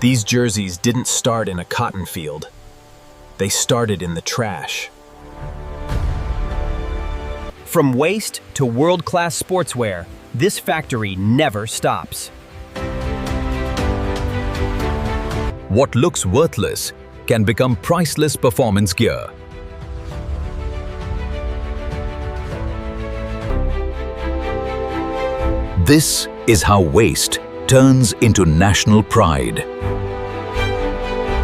These jerseys didn't start in a cotton field. They started in the trash. From waste to world-class sportswear, this factory never stops. What looks worthless can become priceless performance gear. This is how waste turns into national pride.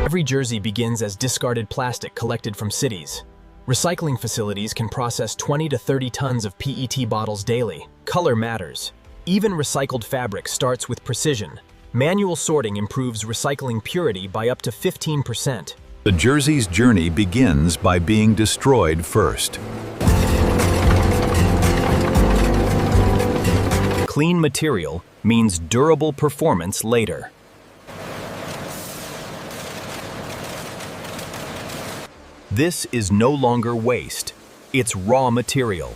Every jersey begins as discarded plastic collected from cities. Recycling facilities can process 20 to 30 tons of PET bottles daily. Color matters. Even recycled fabric starts with precision. Manual sorting improves recycling purity by up to 15%. The jersey's journey begins by being destroyed first. Clean material means durable performance later. This is no longer waste. It's raw material.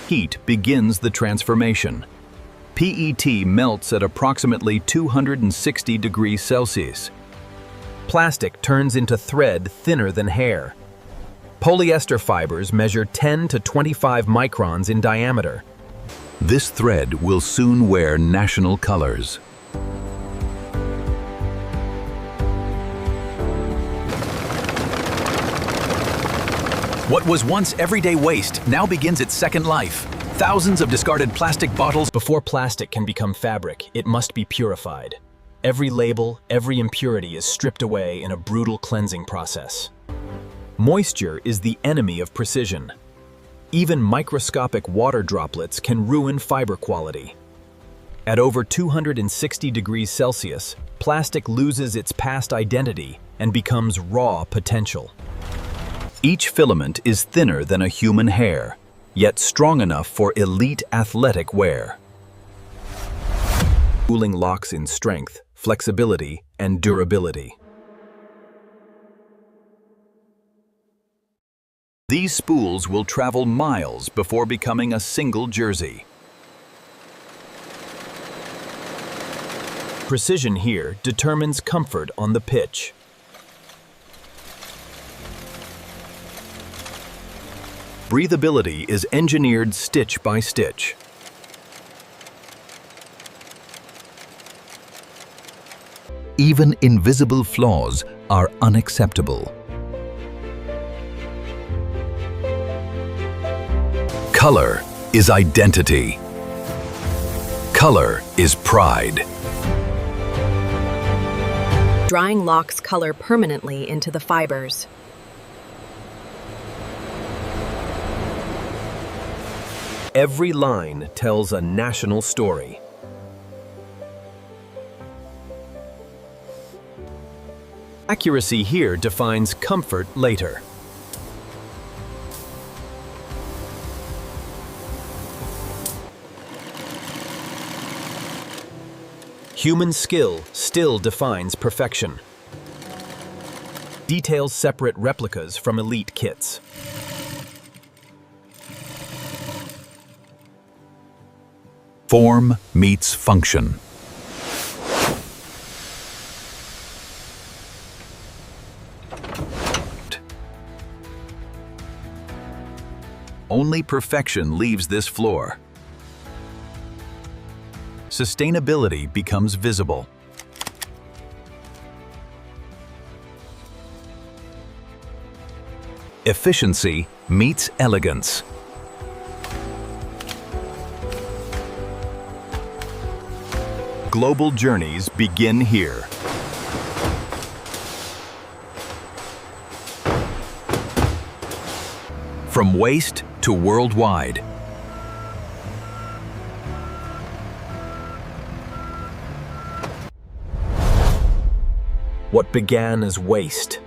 Heat begins the transformation. PET melts at approximately 260 degrees Celsius. Plastic turns into thread thinner than hair. Polyester fibers measure 10 to 25 microns in diameter. This thread will soon wear national colors. What was once everyday waste now begins its second life. Thousands of discarded plastic bottles. Before plastic can become fabric, it must be purified. Every label, every impurity is stripped away in a brutal cleansing process. Moisture is the enemy of precision. Even microscopic water droplets can ruin fiber quality. At over 260 degrees Celsius, plastic loses its past identity and becomes raw potential. Each filament is thinner than a human hair, yet strong enough for elite athletic wear. Cooling locks in strength, flexibility, and durability. These spools will travel miles before becoming a single jersey. Precision here determines comfort on the pitch. Breathability is engineered stitch by stitch. Even invisible flaws are unacceptable. Color is identity. Color is pride. Drying locks color permanently into the fibers. Every line tells a national story. Accuracy here defines comfort later. Human skill still defines perfection. Details separate replicas from elite kits. Form meets function. Only perfection leaves this floor. Sustainability becomes visible. Efficiency meets elegance. Global journeys begin here. From waste to worldwide. What began as waste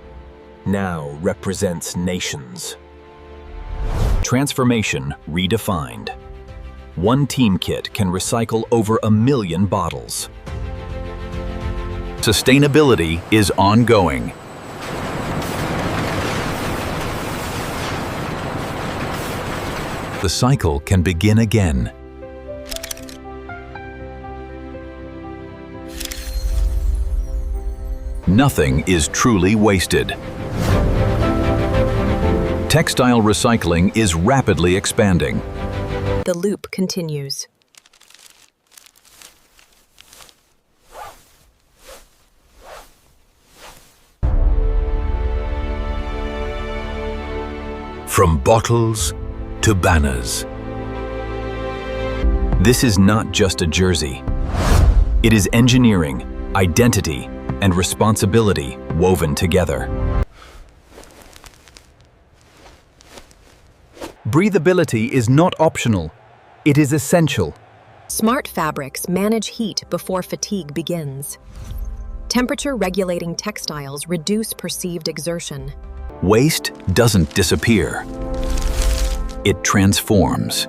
now represents nations. Transformation redefined. One team kit can recycle over 1 million bottles. Sustainability is ongoing. The cycle can begin again. Nothing is truly wasted. Textile recycling is rapidly expanding. The loop continues. From bottles to banners. This is not just a jersey. It is engineering, identity, and responsibility woven together. Breathability is not optional. It is essential. Smart fabrics manage heat before fatigue begins. Temperature-regulating textiles reduce perceived exertion. Waste doesn't disappear. It transforms.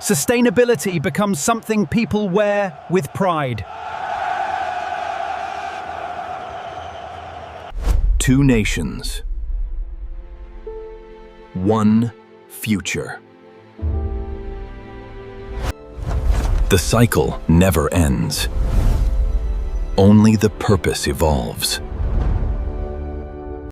Sustainability becomes something people wear with pride. Two nations. One future. The cycle never ends. Only the purpose evolves.